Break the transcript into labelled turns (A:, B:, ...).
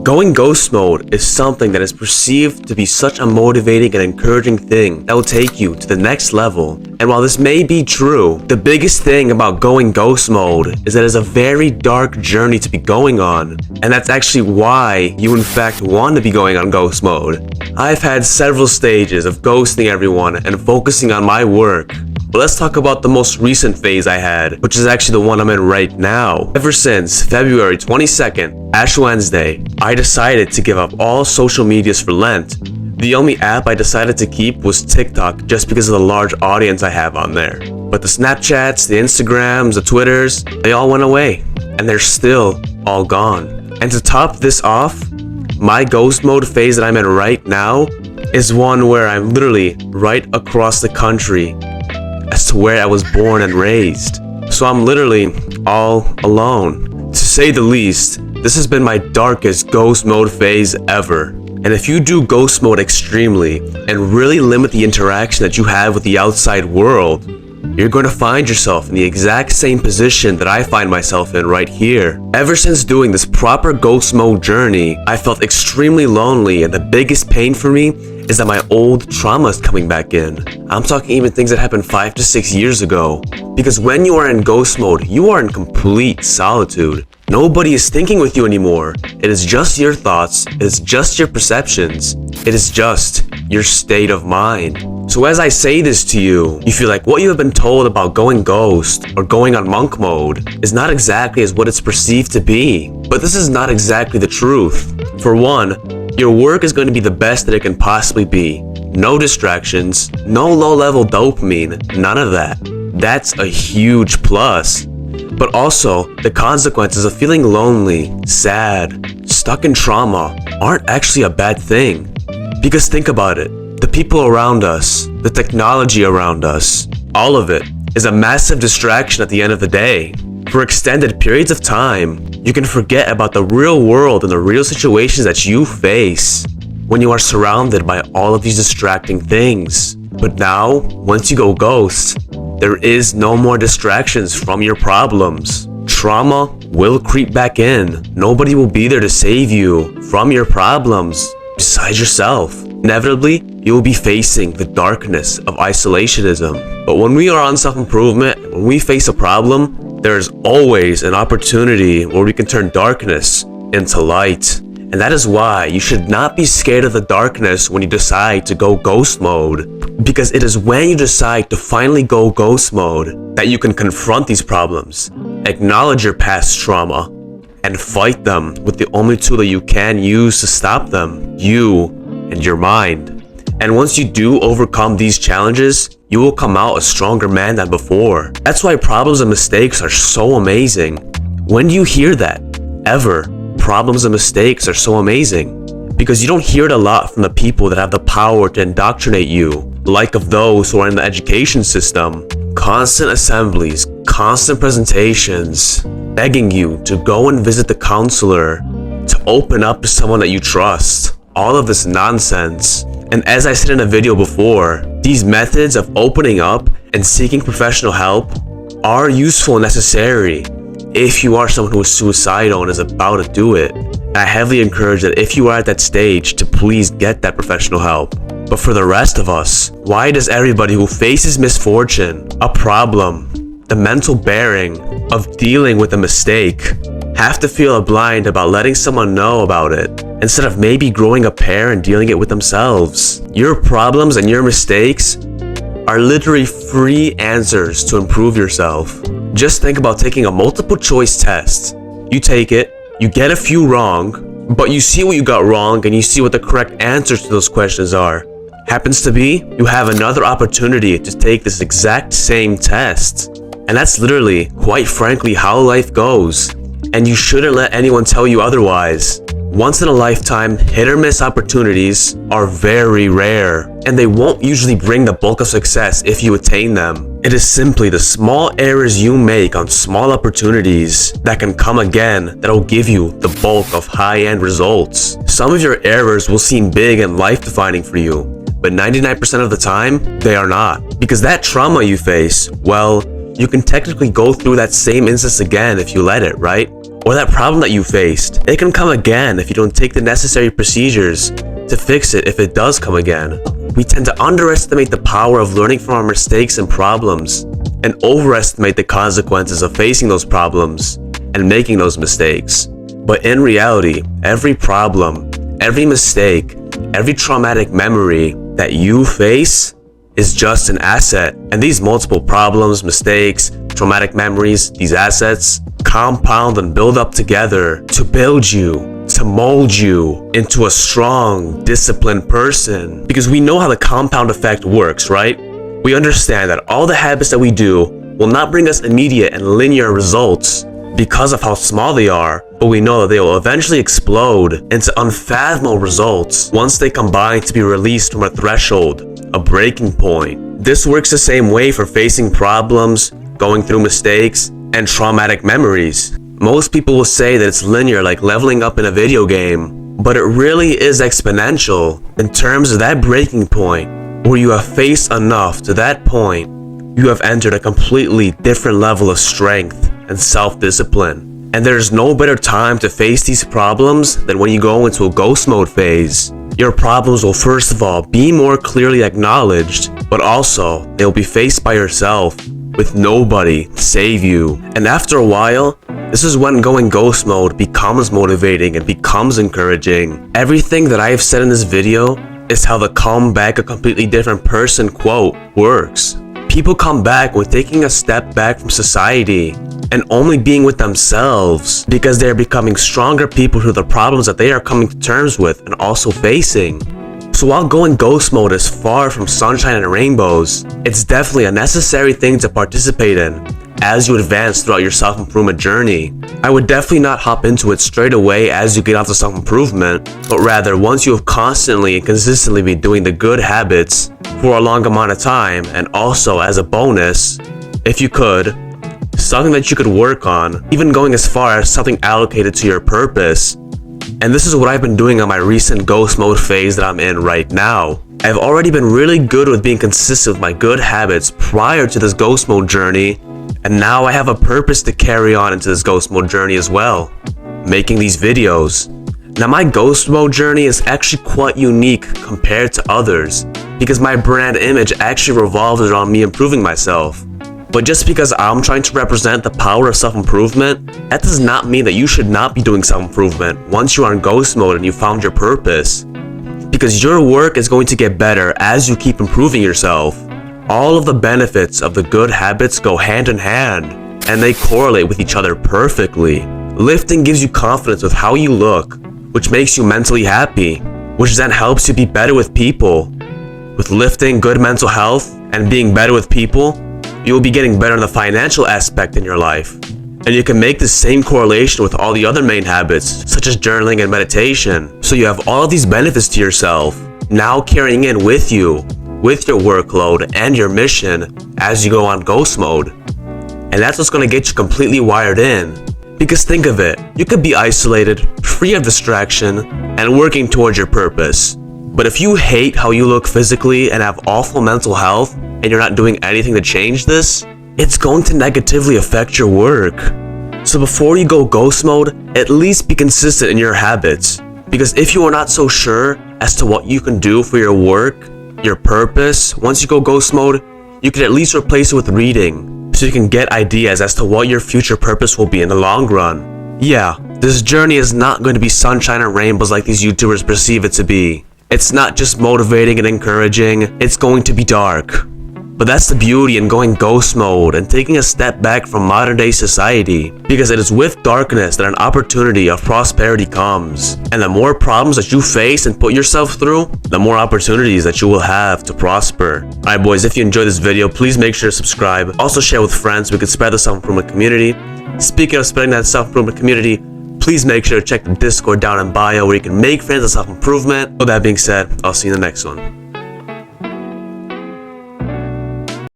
A: Going ghost mode is something that is perceived to be such a motivating and encouraging thing that will take you to the next level. And while this may be true, the biggest thing about going ghost mode is that it's a very dark journey to be going on. And that's actually why you in fact want to be going on ghost mode. I've had several stages of ghosting everyone and focusing on my work. But let's talk about the most recent phase I had, which is actually the one I'm in right now. Ever since February 22nd, Ash Wednesday, I decided to give up all social medias for Lent. The only app I decided to keep was TikTok just because of the large audience I have on there. But the Snapchats, the Instagrams, the Twitters, they all went away. And they're still all gone. And to top this off, my ghost mode phase that I'm in right now is one where I'm literally right across the country as to where I was born and raised. So I'm literally all alone. To say the least, this has been my darkest ghost mode phase ever. And if you do ghost mode extremely and really limit the interaction that you have with the outside world, you're going to find yourself in the exact same position that I find myself in right here. Ever since doing this proper ghost mode journey, I felt extremely lonely, and the biggest pain for me is that my old trauma is coming back in. I'm talking even things that happened 5 to 6 years ago. Because when you are in ghost mode, you are in complete solitude. Nobody is thinking with you anymore. It is just your thoughts, it is just your perceptions, it is just your state of mind. So as I say this to you, you feel like what you have been told about going ghost or going on monk mode is not exactly as what it's perceived to be. But this is not exactly the truth. For one, your work is going to be the best that it can possibly be. No distractions, no low-level dopamine, none of that. That's a huge plus. But also, the consequences of feeling lonely, sad, stuck in trauma aren't actually a bad thing. Because think about it, the people around us, the technology around us, all of it is a massive distraction at the end of the day. For extended periods of time, you can forget about the real world and the real situations that you face when you are surrounded by all of these distracting things. But now, once you go ghost, there is no more distractions from your problems. Trauma will creep back in. Nobody will be there to save you from your problems besides yourself. Inevitably, you will be facing the darkness of isolationism. But when we are on self-improvement, when we face a problem, there is always an opportunity where we can turn darkness into light. And that is why you should not be scared of the darkness when you decide to go ghost mode. Because it is when you decide to finally go ghost mode that you can confront these problems, acknowledge your past trauma, and fight them with the only tool that you can use to stop them, you and your mind. And once you do overcome these challenges, you will come out a stronger man than before. That's why problems and mistakes are so amazing. When do you hear that? Ever? Problems and mistakes are so amazing. Because you don't hear it a lot from the people that have the power to indoctrinate you, like of those who are in the education system. Constant assemblies, constant presentations, begging you to go and visit the counselor, to open up to someone that you trust. All of this nonsense. And as I said in a video before, these methods of opening up and seeking professional help are useful and necessary if you are someone who is suicidal and is about to do it. And I heavily encourage that if you are at that stage to please get that professional help. But for the rest of us, why does everybody who faces misfortune, a problem, the mental bearing of dealing with a mistake, have to feel blind about letting someone know about it, instead of maybe growing a pair and dealing it with themselves? Your problems and your mistakes are literally free answers to improve yourself. Just think about taking a multiple choice test. You take it, you get a few wrong, but you see what you got wrong and you see what the correct answers to those questions are. Happens to be, you have another opportunity to take this exact same test. And that's literally, quite frankly, how life goes. And you shouldn't let anyone tell you otherwise. Once in a lifetime, hit or miss opportunities are very rare, and they won't usually bring the bulk of success if you attain them. It is simply the small errors you make on small opportunities that can come again that will give you the bulk of high-end results. Some of your errors will seem big and life-defining for you, but 99% of the time, they are not. Because that trauma you face, well, you can technically go through that same instance again if you let it, right? or that problem that you faced, it can come again if you don't take the necessary procedures to fix it if it does come again. We tend to underestimate the power of learning from our mistakes and problems, and overestimate the consequences of facing those problems and making those mistakes. But in reality, every problem, every mistake, every traumatic memory that you face is just an asset. And these multiple problems, mistakes, traumatic memories, these assets compound and build up together to build you, to mold you into a strong, disciplined person. Because we know how the compound effect works, right? We understand that all the habits that we do will not bring us immediate and linear results because of how small they are, but we know that they will eventually explode into unfathomable results once they combine to be released from a threshold, a breaking point. This works the same way for facing problems, going through mistakes, and traumatic memories. Most people will say that it's linear, like leveling up in a video game, but it really is exponential in terms of that breaking point where you have faced enough. To that point, you have entered a completely different level of strength and self-discipline. And there's no better time to face these problems than when you go into a ghost mode phase. Your problems will first of all be more clearly acknowledged, but also they'll be faced by yourself with nobody to save you. And after a while, this is when going ghost mode becomes motivating and becomes encouraging. Everything that I have said in this video is how the come back a completely different person quote works. People come back with taking a step back from society and only being with themselves because they are becoming stronger people through the problems that they are coming to terms with and also facing. So while going ghost mode is far from sunshine and rainbows, it's definitely a necessary thing to participate in as you advance throughout your self-improvement journey. I would definitely not hop into it straight away as you get onto self-improvement, but rather once you have constantly and consistently been doing the good habits for a long amount of time, and also as a bonus, if you could, something that you could work on, even going as far as something allocated to your purpose. And this is what I've been doing on my recent ghost mode phase that I'm in right now. I've already been really good with being consistent with my good habits prior to this ghost mode journey, and now I have a purpose to carry on into this ghost mode journey as well, making these videos. Now my ghost mode journey is actually quite unique compared to others because my brand image actually revolves around me improving myself. But just because I'm trying to represent the power of self-improvement, that does not mean that you should not be doing self-improvement once you are in ghost mode and you found your purpose. Because your work is going to get better as you keep improving yourself. All of the benefits of the good habits go hand in hand, and they correlate with each other perfectly. Lifting gives you confidence with how you look, which makes you mentally happy, which then helps you be better with people. With lifting, good mental health, and being better with people, you will be getting better in the financial aspect in your life. And you can make the same correlation with all the other main habits, such as journaling and meditation. So you have all of these benefits to yourself, now carrying in with you, with your workload and your mission as you go on ghost mode. And that's what's going to get you completely wired in. Because think of it, you could be isolated, free of distraction, and working towards your purpose. But if you hate how you look physically and have awful mental health, and you're not doing anything to change this, it's going to negatively affect your work. So before you go ghost mode, at least be consistent in your habits. Because if you are not so sure as to what you can do for your work, your purpose, once you go ghost mode, you can at least replace it with reading, so you can get ideas as to what your future purpose will be in the long run. Yeah, this journey is not going to be sunshine and rainbows like these YouTubers perceive it to be. It's not just motivating and encouraging, it's going to be dark. But that's the beauty in going ghost mode and taking a step back from modern day society, because it is with darkness that an opportunity of prosperity comes. And the more problems that you face and put yourself through, the more opportunities that you will have to prosper. Alright boys, if you enjoyed this video, please make sure to subscribe. Also share with friends so we can spread the self-improvement community. Speaking of spreading that self-improvement community, please make sure to check the Discord down in bio where you can make friends of self-improvement. With that being said, I'll see you in the next one.